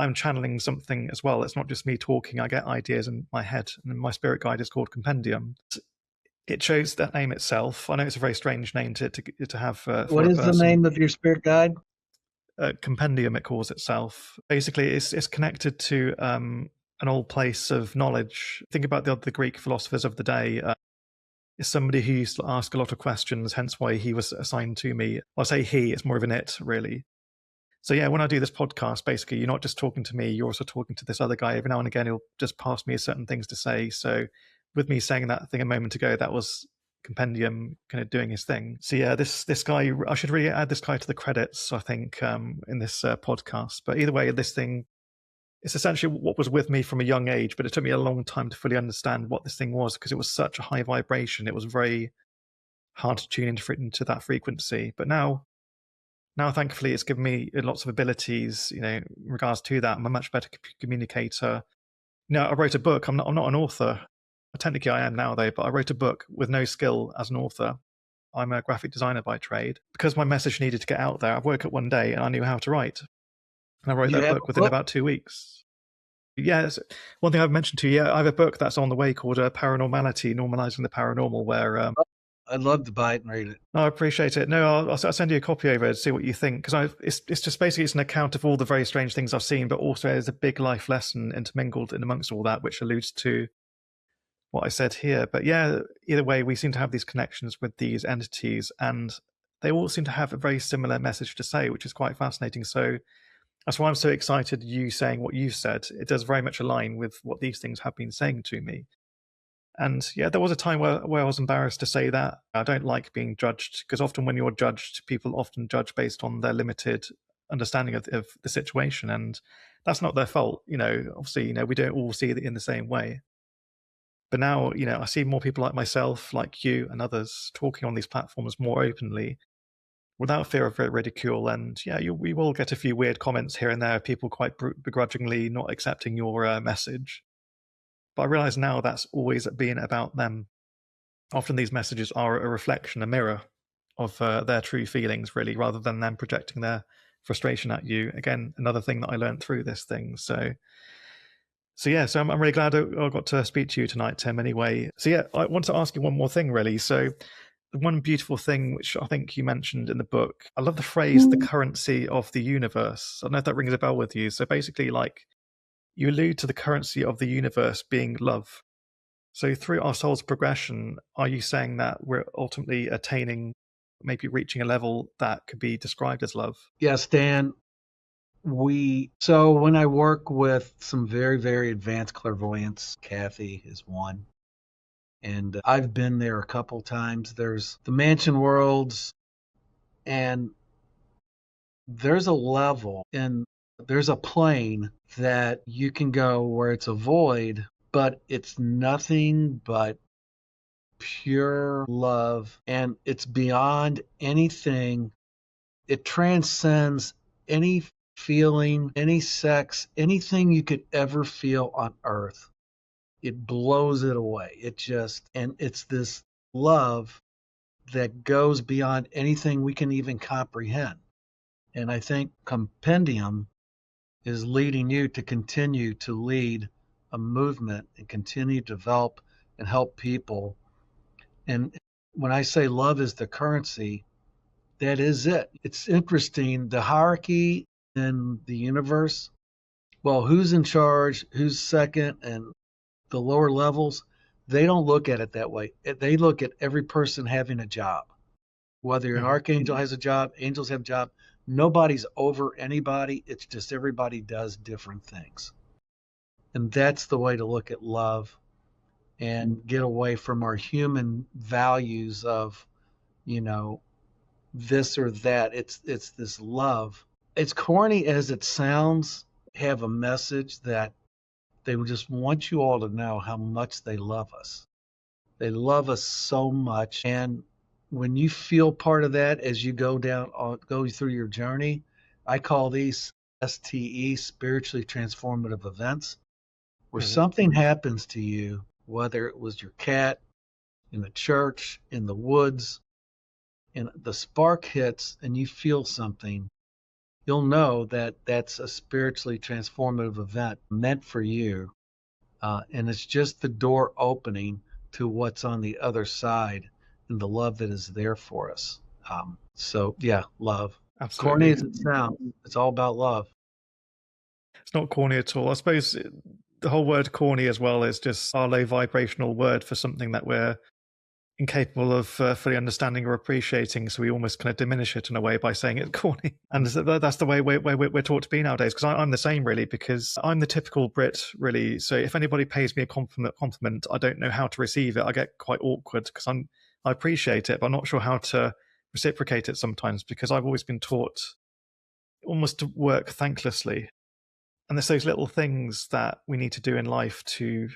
I'm channeling something as well. It's not just me talking. I get ideas in my head, and my spirit guide is called Compendium. It chose that name itself. I know it's a very strange name to have for What a is the person. name of your spirit guide? Compendium, it calls itself. Basically, it's connected to an old place of knowledge. Think about the Greek philosophers of the day. Is somebody who used to ask a lot of questions, hence why he was assigned to me. I say he, it's more of an it, really. So yeah, when I do this podcast, basically, you're not just talking to me, you're also talking to this other guy. Every now and again, he'll just pass me certain things to say. So with me saying that thing a moment ago, that was Compendium kind of doing his thing. So yeah, this guy, I should really add this guy to the credits, I think, in this podcast. But either way, this thing, it's essentially what was with me from a young age, but it took me a long time to fully understand what this thing was because it was such a high vibration. It was very hard to tune into that frequency. But now thankfully it's given me lots of abilities, in regards to that. I'm a much better communicator. I wrote a book. I'm not an author. Technically I am now though, but I wrote a book with no skill as an author. I'm a graphic designer by trade. Because my message needed to get out there, I woke up one day and I knew how to write. And I wrote You that have book a within book? about 2 weeks. Yeah, one thing I've mentioned to you, I have a book that's on the way called Paranormality, Normalizing the Paranormal, where I'd love to buy it and read it. no, I appreciate it. No, I'll send you a copy over to see what you think, because it's just basically it's an account of all the very strange things I've seen, but also there's a big life lesson intermingled in amongst all that, which alludes to what I said here. But yeah, either way, we seem to have these connections with these entities, and they all seem to have a very similar message to say, which is quite fascinating. So that's why I'm so excited you saying what you said. It does very much align with what these things have been saying to me. And yeah, there was a time where I was embarrassed to say that. I don't like being judged because often when you're judged, people often judge based on their limited understanding of the situation. And that's not their fault. Obviously, we don't all see it in the same way. But now, I see more people like myself, like you and others talking on these platforms more openly without fear of ridicule. And yeah, we will get a few weird comments here and there, people quite begrudgingly not accepting your message. But I realize now that's always been about them. Often these messages are a reflection, a mirror of their true feelings, really, rather than them projecting their frustration at you. Again, another thing that I learned through this thing. So I'm really glad I got to speak to you tonight, Tim, anyway. So yeah, I want to ask you one more thing, really. So the one beautiful thing, which I think you mentioned in the book, I love the phrase, the currency of the universe. I don't know if that rings a bell with you. So basically, like, you allude to the currency of the universe being love. So through our soul's progression, are you saying that we're ultimately attaining, maybe reaching a level that could be described as love? Yes, Dan. So when I work with some very, very advanced clairvoyants, Kathy is one, and I've been there a couple times. There's the mansion worlds, and there's a level and there's a plane that you can go where it's a void, but it's nothing but pure love, and it's beyond anything. It transcends any feeling, any sex, anything you could ever feel on earth. It blows it away. And it's this love that goes beyond anything we can even comprehend. And I think Compendium is leading you to continue to lead a movement and continue to develop and help people. And when I say love is the currency, that is it. It's interesting. The hierarchy in the universe, well, who's in charge, who's second, and the lower levels, they don't look at it that way. They look at every person having a job. Whether an archangel has a job, angels have a job, nobody's over anybody. It's just everybody does different things. And that's the way to look at love and get away from our human values of, you know, this or that. It's this love. As corny as it sounds, have a message that they just want you all to know how much they love us. They love us so much. And when you feel part of that as you go through your journey, I call these STE, spiritually transformative events, where something happens to you, whether it was your cat, in the church, in the woods, and the spark hits and you feel something. you'll know that that's a spiritually transformative event meant for you. And it's just the door opening to what's on the other side and the love that is there for us. So, yeah, love. Corny Absolutely. as it sounds, it's all about love. It's not corny at all. I suppose the whole word corny as well is just our low vibrational word for something that we're incapable of fully understanding or appreciating. So we almost kind of diminish it in a way by saying it's corny. And that's the way we're taught to be nowadays. Because I'm the same, really, because I'm the typical Brit, really. So if anybody pays me a compliment, I don't know how to receive it. I get quite awkward because I appreciate it, but I'm not sure how to reciprocate it sometimes because I've always been taught almost to work thanklessly. And there's those little things that we need to do in life to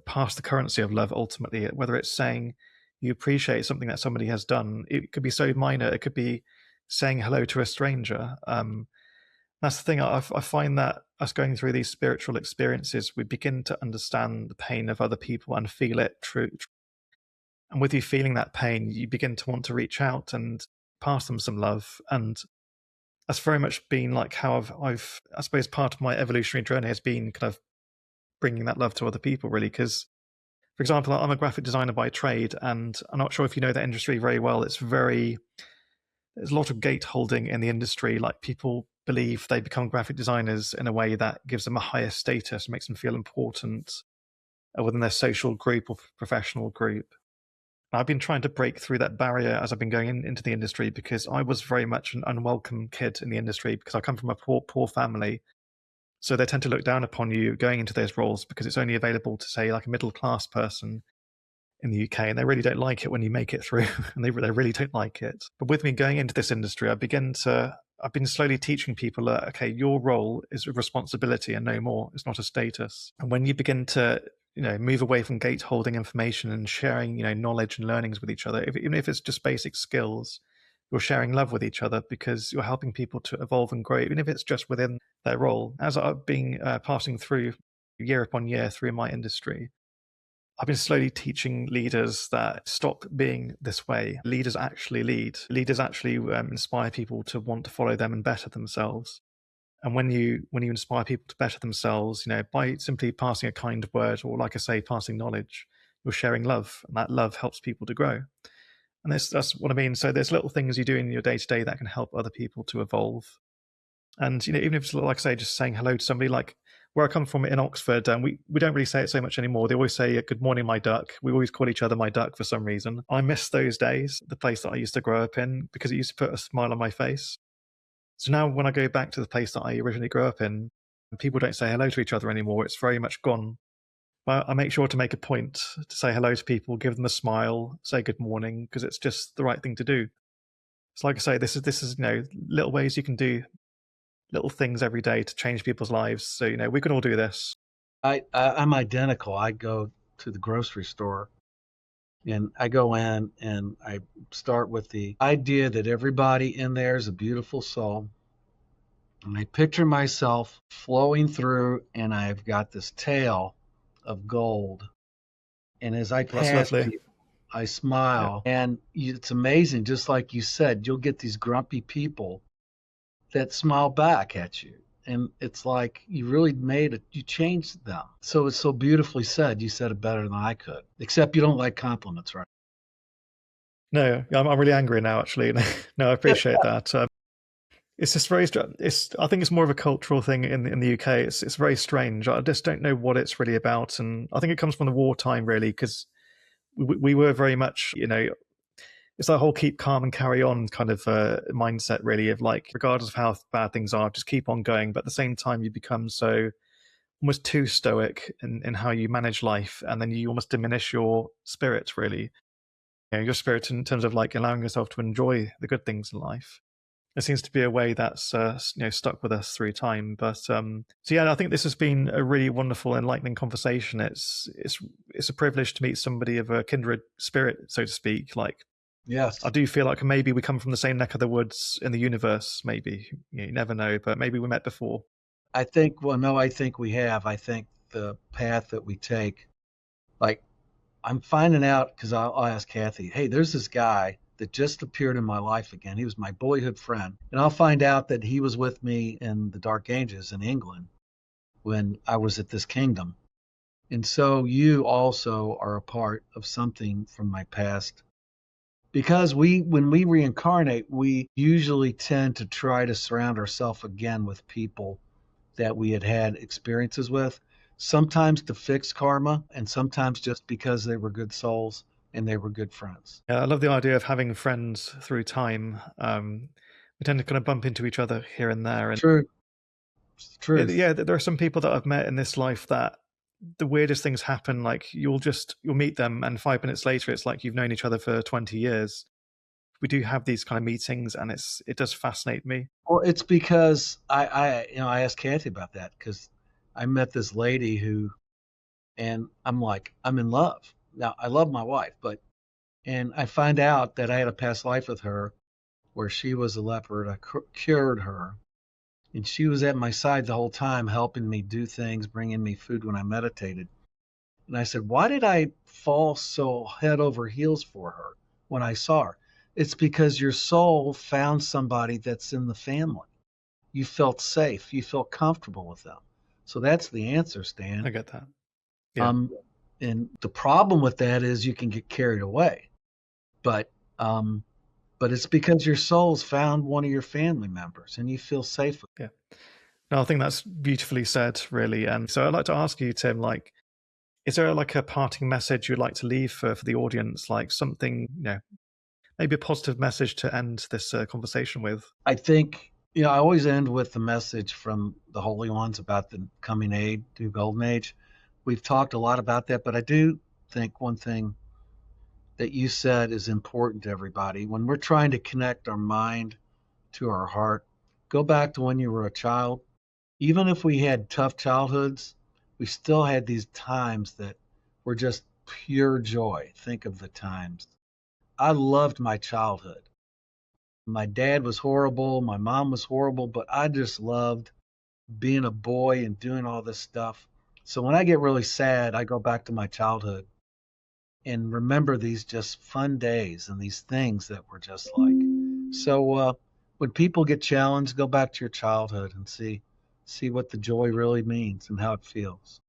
pass the currency of love ultimately, whether it's saying you appreciate something that somebody has done. It could be so minor. It could be saying hello to a stranger. That's the thing. I find that us going through these spiritual experiences, we begin to understand the pain of other people and feel it true. And with you feeling that pain, you begin to want to reach out and pass them some love. And that's very much been like how I suppose part of my evolutionary journey has been kind of bringing that love to other people, really. Because, for example, I'm a graphic designer by trade, and I'm not sure if you know that industry very well. There's a lot of gate holding in the industry. Like, people believe they become graphic designers in a way that gives them a higher status, makes them feel important within their social group or professional group. I've been trying to break through that barrier as I've been going into the industry, because I was very much an unwelcome kid in the industry because I come from a poor family. So they tend to look down upon you going into those roles because it's only available to, say, like a middle class person in the UK, and they really don't like it when you make it through, and they really don't like it. But with me going into this industry, I've been slowly teaching people that, okay, your role is a responsibility and no more. It's not a status. And when you begin to move away from gate holding information and sharing knowledge and learnings with each other, even if it's just basic skills, you're sharing love with each other because you're helping people to evolve and grow, even if it's just within their role. As I've been passing through year upon year through my industry, I've been slowly teaching leaders that stop being this way. Leaders actually lead. Leaders actually inspire people to want to follow them and better themselves. And when you inspire people to better themselves, by simply passing a kind word, or, like I say, passing knowledge, you're sharing love, and that love helps people to grow. And that's what I mean. So there's little things you do in your day to day that can help other people to evolve. And even if it's, like I say, just saying hello to somebody, like where I come from in Oxford, and we don't really say it so much anymore. They always say good morning, my duck. We always call each other my duck for some reason. I miss those days, the place that I used to grow up in, because it used to put a smile on my face. So now when I go back to the place that I originally grew up in, people don't say hello to each other anymore. It's very much gone. But I make sure to make a point to say hello to people, give them a smile, say good morning, because it's just the right thing to do. So, like I say, this is little ways you can do little things every day to change people's lives. So we can all do this. I'm identical. I go to the grocery store and I go in and I start with the idea that everybody in there is a beautiful soul. And I picture myself flowing through, and I've got this tail of gold. And as I That's pass lovely. people, I Yeah. smile. And it's amazing. Just like you said, you'll get these grumpy people that smile back at you. And it's like you really made it, you changed them. So it's so beautifully said. You said it better than I could, except you don't like compliments, right? No, I'm really angry now, actually. No, I appreciate that. It's just very. I think it's more of a cultural thing in the UK. It's very strange. I just don't know what it's really about, and I think it comes from the wartime, really, because we were very much, it's that whole keep calm and carry on kind of mindset, really, of like, regardless of how bad things are, just keep on going. But at the same time, you become so almost too stoic in how you manage life, and then you almost diminish your spirit, really. Your spirit in terms of like allowing yourself to enjoy the good things in life. It seems to be a way that's stuck with us through time. But so yeah, I think this has been a really wonderful, enlightening conversation. It's a privilege to meet somebody of a kindred spirit, so to speak. Like, I Yes. do feel like maybe we come from the same neck of the woods in the universe. Maybe you never know, but maybe we met before. I think, well, no, I think we have. I think the path that we take, like, I'm finding out because I'll ask Kathy, hey, there's this guy. that just appeared in my life again. He was my boyhood friend. And I'll find out that he was with me in the Dark Ages in England when I was at this kingdom. And so you also are a part of something from my past. Because when we reincarnate, we usually tend to try to surround ourselves again with people that we had experiences with, sometimes to fix karma, and sometimes just because they were good souls and they were good friends. Yeah, I love the idea of having friends through time. We tend to kind of bump into each other here and there, and True. It's the truth. yeah, there are some people that I've met in this life that the weirdest things happen. Like you'll meet them, and 5 minutes later, it's like you've known each other for 20 years. We do have these kind of meetings, and it does fascinate me. Well, it's because I asked Kathy about that because I met this lady who, and I'm like, I'm in love. Now, I love my wife, and I find out that I had a past life with her where she was a leopard. I cured her, and she was at my side the whole time, helping me do things, bringing me food when I meditated. And I said, why did I fall so head over heels for her when I saw her? It's because your soul found somebody that's in the family. You felt safe. You felt comfortable with them. So that's the answer, Stan. I get that. Yeah. And the problem with that is you can get carried away. But it's because your soul's found one of your family members and you feel safe with them. Yeah. No, I think that's beautifully said, really. And so I'd like to ask you, Tim, like, is there like a parting message you'd like to leave for the audience? Like something, maybe a positive message to end this conversation with? I think, I always end with the message from the Holy Ones about the coming age, the Golden Age. We've talked a lot about that, but I do think one thing that you said is important to everybody. When we're trying to connect our mind to our heart, go back to when you were a child. Even if we had tough childhoods, we still had these times that were just pure joy. Think of the times. I loved my childhood. My dad was horrible. My mom was horrible, but I just loved being a boy and doing all this stuff. So when I get really sad, I go back to my childhood and remember these just fun days and these things that were just like. So when people get challenged, go back to your childhood and see what the joy really means and how it feels.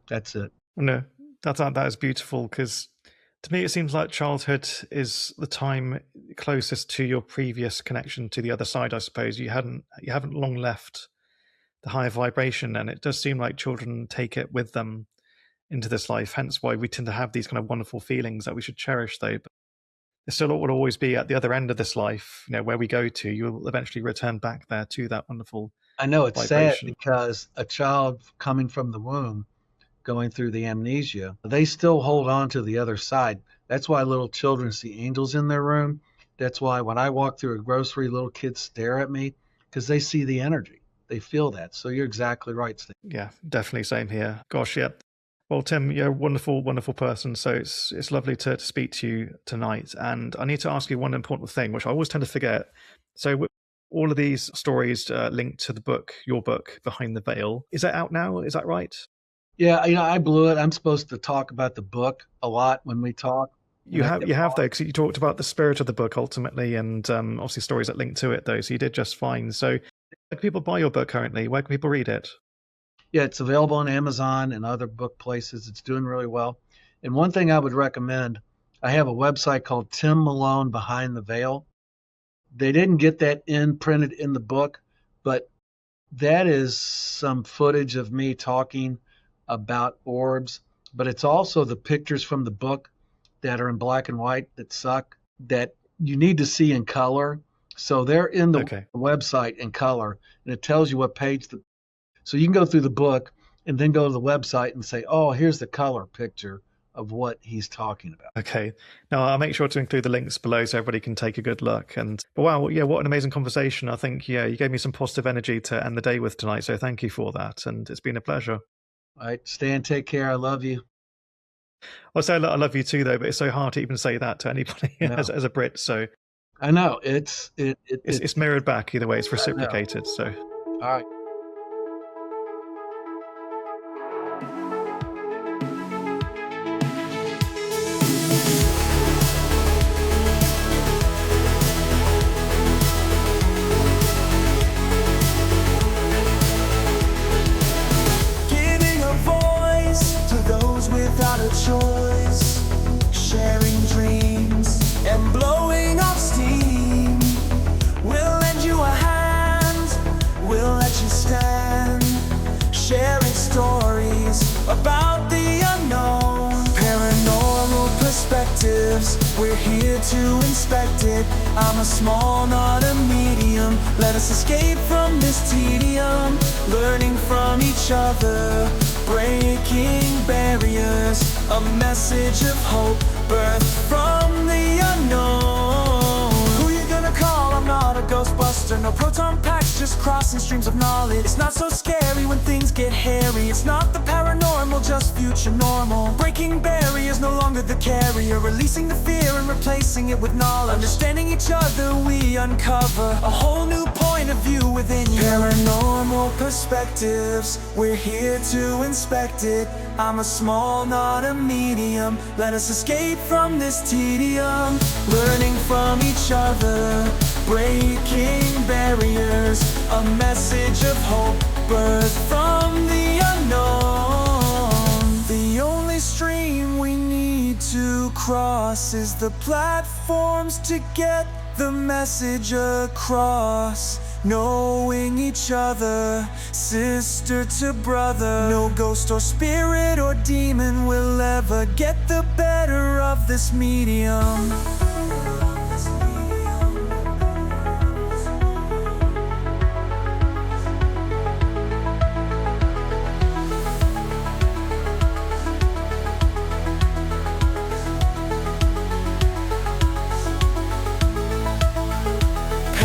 That's it. No, that is beautiful, because to me it seems like childhood is the time closest to your previous connection to the other side. I suppose you haven't long left the higher vibration, and it does seem like children take it with them into this life, hence why we tend to have these kind of wonderful feelings that we should cherish, though. But there still will always be at the other end of this life, where we go to, you'll eventually return back there to that wonderful I know it's vibration. sad because a child coming from the womb, going through the amnesia, they still hold on to the other side. That's why little children see angels in their room. That's why when I walk through a grocery, little kids stare at me because they see the energy. They feel that. So you're exactly right, Steve. Yeah, definitely. Same here. Gosh, yeah. Well, Tim, you're a wonderful, wonderful person. So it's lovely to speak to you tonight. And I need to ask you one important thing, which I always tend to forget. So all of these stories linked to the book, your book, Behind the Veil. Is that out now? Is that right? Yeah, I blew it. I'm supposed to talk about the book a lot when we talk. You have though, because you talked about the spirit of the book ultimately, and obviously stories that link to it, though. So you did just fine. So where can people buy your book currently? Where can people read it? Yeah, it's available on Amazon and other book places. It's doing really well. And one thing I would recommend, I have a website called Tim Malone Behind the Veil. They didn't get that printed in the book, but that is some footage of me talking about orbs. But it's also the pictures from the book that are in black and white that suck, that you need to see in color. So they're in the website in color, and it tells you what page. So you can go through the book and then go to the website and say, oh, here's the color picture of what he's talking about. Okay. Now, I'll make sure to include the links below so everybody can take a good look. But wow, yeah, what an amazing conversation. I think, yeah, you gave me some positive energy to end the day with tonight. So thank you for that. And it's been a pleasure. All right, Stan, take care. I love you. I'll say I love you too, though, but it's so hard to even say that to anybody as a Brit. So I know it's mirrored back either way. It's reciprocated. So all right. joys, sharing dreams, and blowing off steam. We'll lend you a hand, we'll let you stand, sharing stories about the unknown. Paranormal perspectives, we're here to inspect it. I'm a small, not a medium. Let us escape from this tedium, learning from each other, breaking barriers, a message of hope, birthed from the unknown. Who you gonna call? I'm not a ghostbuster, no proton packs, just crossing streams of knowledge. It's not so scary when things get hairy. It's not the paranormal, just future normal. Breaking barriers, no longer the carrier, releasing the fear and replacing it with knowledge. Understanding each other, we uncover a whole new point of view within you. Paranormal perspectives, we're here to inspect it. I'm a small, not a medium. Let us escape from this tedium, learning from each other, breaking barriers, a message of hope, birthed from the unknown. The only stream we need to cross is the platforms to get the message across. Knowing each other, sister to brother. No ghost or spirit or demon will ever get the better of this medium.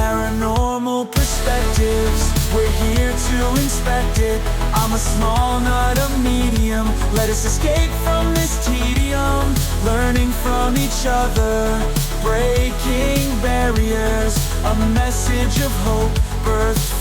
Paranormal perspectives, we're here to inspect it. I'm a small, not a medium. Let us escape from this tedium, learning from each other, breaking barriers, a message of hope, birthed